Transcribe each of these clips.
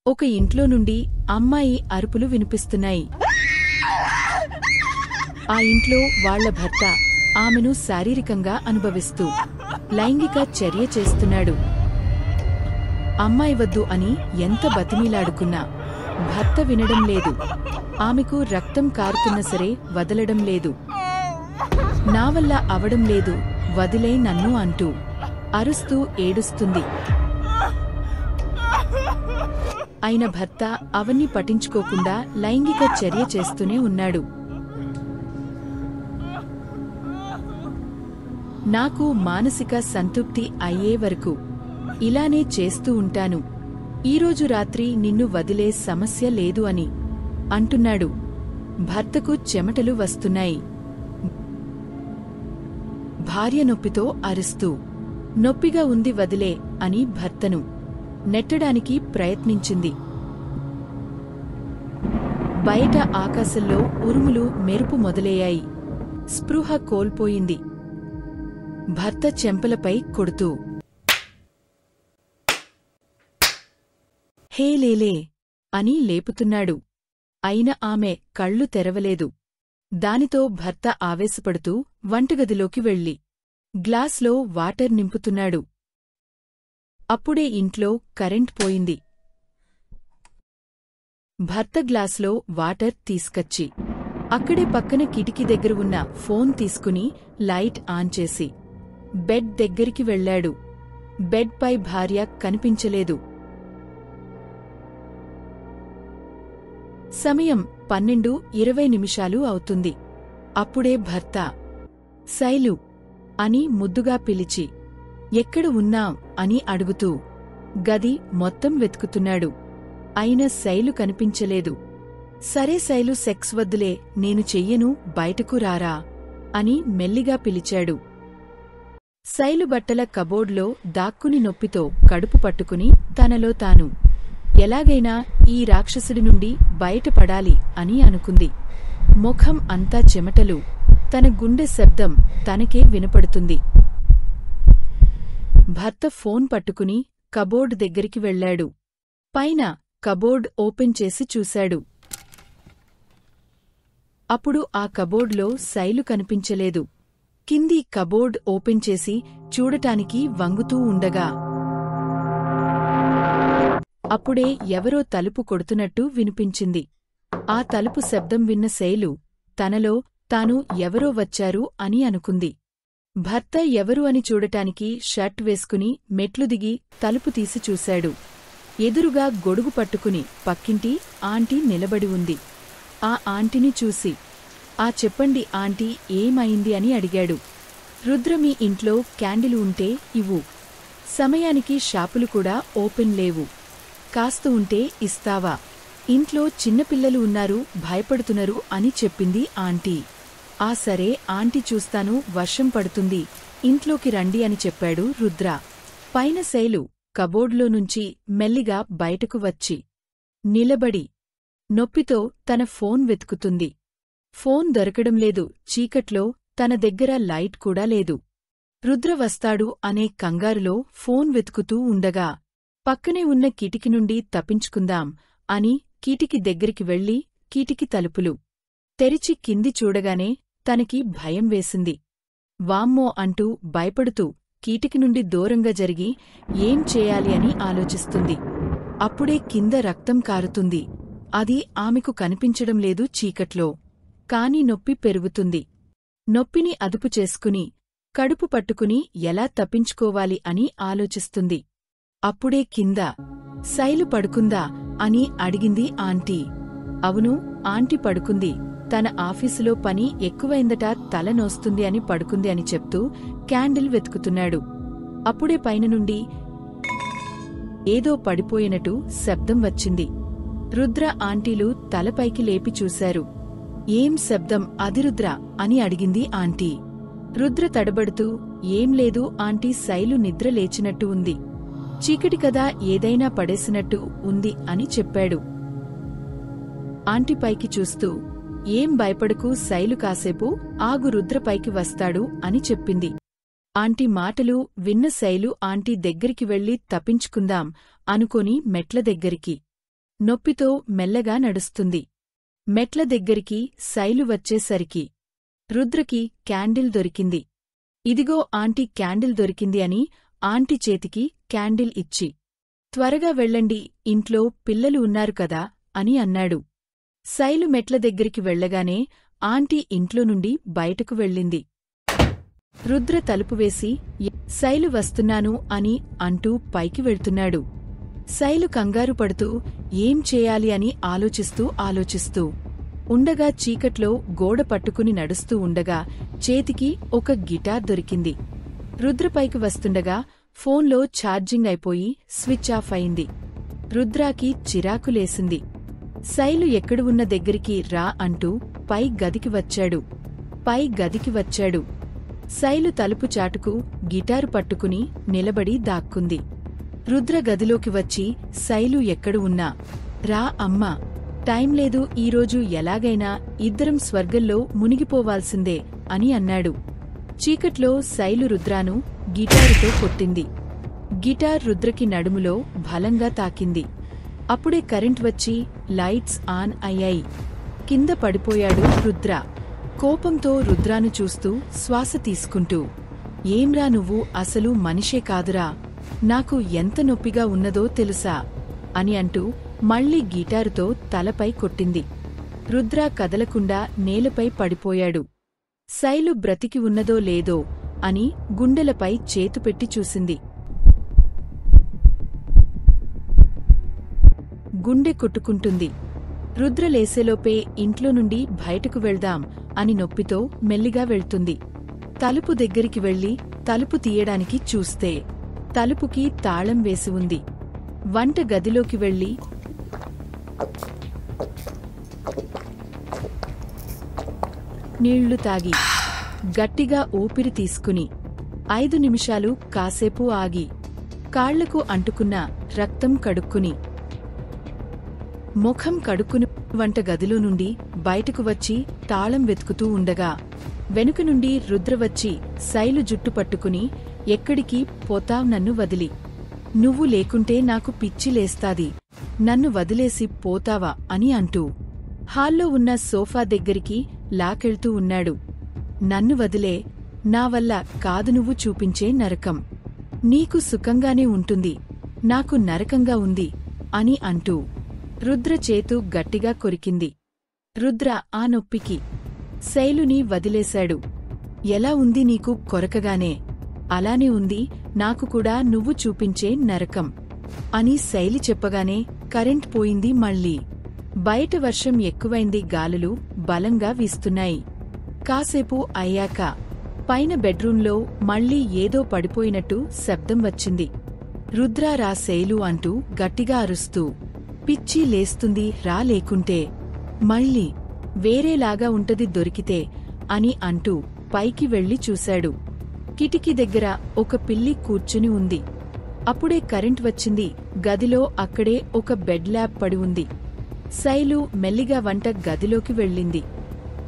ఒక ఇంట్లో నుండి అమ్మాయి అరుపులు వినిపిస్తున్నాయి. ఆ ఇంట్లో వాళ్ల భర్త ఆమెను శారీరకంగా అనుభవిస్తూ లైంగిక చర్య చేస్తున్నాడు. అమ్మాయి వద్దు అని ఎంత బతిమీలాడుకున్నా భర్త వినడం లేదు. ఆమెకు రక్తం కారుతున్న సరే వదలడం లేదు. నా వల్ల అవడం లేదు, వదిలే నన్ను అంటూ అరుస్తూ ఏడుస్తుంది. అయిన భర్త అవన్నీ పట్టించుకోకుండా లైంగిక చర్య చేస్తూనే ఉన్నాడు. నాకు మానసిక సంతృప్తి అయ్యే వరకు ఇలానే చేస్తూ ఉంటాను. ఈరోజు రాత్రి నిన్ను వదిలే సమస్య లేదు అని అంటున్నాడు. భర్తకు చెమటలు వస్తున్నాయి. భార్య నొప్పితో అరుస్తూ నొప్పిగా ఉంది వదిలే అని భర్తను నెట్టడానికి ప్రయత్నించింది. బయట ఆకాశంలో ఉరుములు మెరుపు మొదలయ్యాయి. స్పృహ కోల్పోయింది. భర్త చెంపలపై కొడుతూ హే లేలే అని లేపుతున్నాడు. అయిన ఆమె కళ్ళు తెరవలేదు. దానితో భర్త ఆవేశపడుతూ వంటగదిలోకి వెళ్లి గ్లాస్లో వాటర్ నింపుతున్నాడు. అప్పుడే ఇంట్లో కరెంట్ పోయింది. భర్త గ్లాస్లో వాటర్ తీసుకచ్చి అక్కడే పక్కన కిటికీ దగ్గర ఉన్న ఫోన్ తీసుకుని లైట్ ఆన్ చేసి బెడ్ దగ్గరికి వెళ్లాడు. బెడ్ పై భార్య కనిపించలేదు. సమయం 12:20 అవుతుంది. అప్పుడే భర్త శైలు అని ముద్దుగా పిలిచి ఎక్కడ ఉన్నావ్ అని అడుగుతూ గది మొత్తం వెతుకుతున్నాడు. అయిన శైలు కనిపించలేదు. సరే శైలు, సెక్స్ వద్దులే, నేను చెయ్యను, బయటకు రారా అని మెల్లిగా పిలిచాడు. శైలు బట్టల కబోర్డ్లో దాక్కుని నొప్పితో కడుపు పట్టుకుని తనలో తాను ఎలాగైనా ఈ రాక్షసుడి నుండి బయటపడాలి అని అనుకుంది. ముఖం అంతా చెమటలు. తన గుండె శబ్దం తనకే వినపడుతుంది. భర్త ఫోన్ పట్టుకుని కబోర్డ్ దగ్గరికి వెళ్లాడు. పైన కబోర్డ్ ఓపెన్ చేసి చూశాడు. అప్పుడు ఆ కబోర్డ్లో శైలు కనిపించలేదు. కింది కబోర్డ్ ఓపెన్ చేసి చూడటానికి వంగుతూ ఉండగా అప్పుడే ఎవరో తలుపు కొడుతున్నట్టు వినిపించింది. ఆ తలుపు శబ్దం విన్న శైలు తనలో తాను ఎవరో వచ్చారు అని అనుకుంది. భర్త ఎవరు అని చూడటానికి షర్ట్ వేసుకుని మెట్లు దిగి తలుపు తీసి చూశాడు. ఎదురుగా గొడుగు పట్టుకుని పక్కింటి ఆంటీ నిలబడి ఉంది. ఆ ఆంటీని చూసి చెప్పండి ఆంటీ, ఏమైంది అని అడిగాడు. రుద్ర, మీ ఇంట్లో క్యాండిల్ ఉంటే ఇవ్వు. సమయానికి షాపులు కూడా ఓపెన్ లేవు. కాస్త ఉంటే ఇస్తావా? ఇంట్లో చిన్నపిల్లలు ఉన్నారు, భయపడుతున్నారు అని చెప్పింది ఆంటీ. సరే ఆంటీ, చూస్తాను, వర్షం పడుతుంది, ఇంట్లోకి రండి అని చెప్పాడు రుద్ర. పైన శైలు కబోర్డ్లో నుంచి మెల్లిగా బయటకు వచ్చి నిలబడి నొప్పితో తన ఫోన్ వెతుకుతుంది. ఫోన్ దొరకడంలేదు. చీకట్లో తన దగ్గర లైట్ కూడా లేదు. రుద్ర వస్తాడు అనే కంగారులో ఫోన్ వెతుకుతూ ఉండగా పక్కనే ఉన్న కిటికీ నుండి తప్పించుకుందాం అని కిటికీ దగ్గరికి వెళ్లి కిటికీ తలుపులు తెరిచి కింది చూడగానే తనకి భయం వేసింది. వామ్మో అంటూ భయపడుతూ కిటికీ నుండి దూరంగా జరిగి ఏం చేయాలి అని ఆలోచిస్తుంది. అప్పుడే కింద రక్తం కారుతుంది. అది ఆమెకు కనిపించడం లేదు చీకట్లో. కాని నొప్పి పెరుగుతుంది. నొప్పిని అదుపు చేసుకుని కడుపు పట్టుకుని ఎలా తప్పించుకోవాలి అని ఆలోచిస్తుంది. అప్పుడే కింద శైలు పడుకుందా అని అడిగింది ఆంటీ. అవును, ఆంటీ పడుకుంది. తన ఆఫీసులో పని ఎక్కువైందట, తల నోస్తుంది అని పడుకుంది అని చెప్తూ క్యాండిల్ వెతుకుతున్నాడు. అప్పుడే పైన నుండి ఏదో పడిపోయినట్టు శబ్దం వచ్చింది. రుద్ర, ఆంటీలు తలపైకి లేపి చూశారు. ఏం శబ్దం అది రుద్ర అని అడిగింది ఆంటీ. రుద్ర తడబడుతూ ఏం లేదు ఆంటీ, శైలు నిద్ర లేచినట్టు ఉంది, చీకటి కదా, ఏదైనా పడేసినట్టు ఉంది అని చెప్పాడు. ఆంటీ పైకి చూస్తూ ఏం భయపడకు శైలు, కాసేపు ఆగు, రుద్రపైకి వస్తాడు అని చెప్పింది. ఆంటీ మాటలు విన్న శైలు ఆంటీ దగ్గరికి వెళ్లి తప్పించుకుందాం అనుకొని మెట్ల దగ్గరికి నొప్పితో మెల్లగా నడుస్తుంది. మెట్ల దగ్గరికి శైలు వచ్చేసరికి రుద్రకి క్యాండిల్ దొరికింది. ఇదిగో ఆంటీ క్యాండిల్ దొరికింది అని ఆంటీ చేతికి క్యాండిల్ ఇచ్చి, త్వరగా వెళ్ళండి, ఇంట్లో పిల్లలు ఉన్నారు కదా అని అన్నాడు. శైలు మెట్ల దగ్గరికి వెళ్ళగానే ఆంటీ ఇంట్లో నుండి బయటకు వెళ్ళింది. రుద్ర తలుపువేసి శైలు వస్తున్నాను అని అంటూ పైకి వెళ్తున్నాడు. శైలు కంగారు పడుతూ ఏం చేయాలి అని ఆలోచిస్తూ ఉండగా చీకట్లో గోడ పట్టుకుని నడుస్తూ ఉండగా చేతికి ఒక గిటార్ దొరికింది. రుద్ర పైకి వస్తుండగా ఫోన్లో ఛార్జింగ్ అయిపోయి స్విచ్ ఆఫ్ అయింది. రుద్రాకి చిరాకులేసింది. శైలు ఎక్కడ ఉన్న దగ్గరికి రా అంటూ పై గదికి వచ్చాడు. శైలు తలుపు చాటుకు గిటారు పట్టుకుని నిలబడి దాక్కుంది. రుద్ర గదిలోకి వచ్చి శైలు ఎక్కడు ఉన్నా, రా అమ్మా, టైం లేదు, ఈరోజు ఎలాగైనా ఇద్దరం స్వర్గంలో మునిగిపోవాల్సిందే అని అన్నాడు. చీకట్లో శైలు రుద్రాను గిటారుతో కొట్టింది. గిటార్ రుద్రకి నడుములో బలంగా తాకింది. అప్పుడే కరెంట్ వచ్చి లైట్స్ ఆన్ అయ్యాయి. కింద పడిపోయాడు రుద్ర. కోపంతో రుద్రాను చూస్తూ శ్వాస తీసుకుంటూ, ఏంరా నువ్వు అసలు మనిషే కాదురా, నాకు ఎంత నొప్పిగా ఉన్నదో తెలుసా అని అంటూ మళ్లీ గిటారుతో తలపై కొట్టింది. రుద్ర కదలకుండా నేలపై పడిపోయాడు. శైలు బ్రతికి ఉన్నదో లేదో అని గుండెలపై చేతుపెట్టి చూసింది. గుండె కొట్టుకుంటుంది. రుద్ర లేసేలోపే ఇంట్లో నుండి బయటకు వెళ్దాం అని నొప్పితో మెల్లిగా వెళ్తుంది. తలుపు దగ్గరికి వెళ్లి తలుపు తీయడానికి చూస్తే తలుపుకి తాళం వేసి ఉంది. వంట గదిలోకి వెళ్లి నీళ్లు తాగి గట్టిగా ఊపిరి తీసుకుని 5 నిమిషాలు కాసేపు ఆగి కాళ్లకు అంటుకున్న రక్తం కడుక్కుని ముఖం కడుక్కుని వంట గదిలో నుండి బయటకు వచ్చి తాళం వెతుకుతూ ఉండగా వెనుక నుండి రుద్ర వచ్చి శైలు జుట్టు పట్టుకుని, ఎక్కడికి పోతావ్ నన్ను వదిలి, నువ్వు లేకుంటే నాకు పిచ్చి లేస్తాది, నన్ను వదిలేసి పోతావా అని అంటూ హాల్లో ఉన్న సోఫా దగ్గరికి లాకెళ్తూ ఉన్నాడు. నన్ను వదిలే, నా వల్ల కాదు నువ్వు చూపించే నరకం, నీకు సుఖంగానే ఉంటుంది, నాకు నరకంగా ఉంది అని అంటూ రుద్ర చేతు గట్టిగా కొరికింది. రుద్ర ఆ నొప్పికి శైలుని వదిలేశాడు. ఎలా ఉంది నీకు కొరకగానే, అలానే ఉంది నాకు కూడా నువ్వు చూపించే నరకం అని శైలి చెప్పగానే కరెంట్ పోయింది. మళ్ళీ బయట వర్షం ఎక్కువైంది. గాలులు బలంగా వీస్తున్నాయి. కాసేపు అయ్యాక పైన బెడ్రూంలో మళ్లీ ఏదో పడిపోయినట్టు శబ్దం వచ్చింది. రుద్రా రా శైలు అంటూ గట్టిగా అరుస్తూ, పిచ్చి లేస్తుంది రా, లేకుంటే మళ్ళీ వేరేలాగా ఉంటది దొరికితే అని అంటూ పైకి వెళ్లి చూశాడు. కిటికీ దగ్గర ఒక పిల్లి కూర్చుని ఉంది. అప్పుడే కరెంట్ వచ్చింది. గదిలో అక్కడే ఒక బెడ్ ల్యాబ్ పడి ఉంది. శైలు మెల్లిగా వంట గదిలోకి వెళ్ళింది.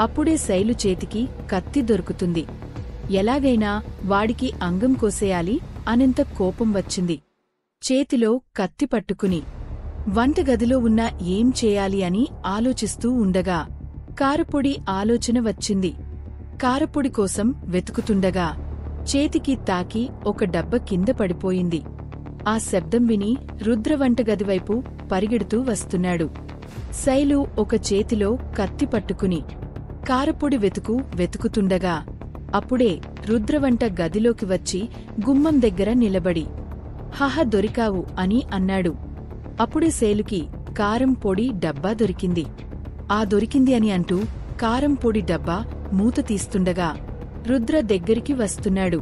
అప్పుడే శైలు చేతికి కత్తి దొరుకుతుంది. ఎలాగైనా వాడికి అంగం కోసేయాలి అనంత కోపం వచ్చింది. చేతిలో కత్తి పట్టుకుని వంటగదిలో ఉన్న ఏం చేయాలి అని ఆలోచిస్తూ ఉండగా కారపొడి ఆలోచన వచ్చింది. కారపొడి కోసం వెతుకుతుండగా చేతికి తాకి ఒక డబ్బ కింద పడిపోయింది. ఆ శబ్దం విని రుద్ర వంటగదివైపు పరిగెడుతూ వస్తున్నాడు. శైలు ఒక చేతిలో కత్తి పట్టుకుని కారపొడి వెతుకుతుండగా అప్పుడే రుద్రవంట గదిలోకి వచ్చి గుమ్మం దగ్గర నిలబడి, హహ దొరికావు అని అన్నాడు. అప్పుడే శైలుకి కారం పొడి డబ్బా దొరికింది. దొరికింది అని అంటూ కారం పొడి డబ్బా మూత తీస్తుండగా రుద్ర దగ్గరికి వస్తున్నాడు.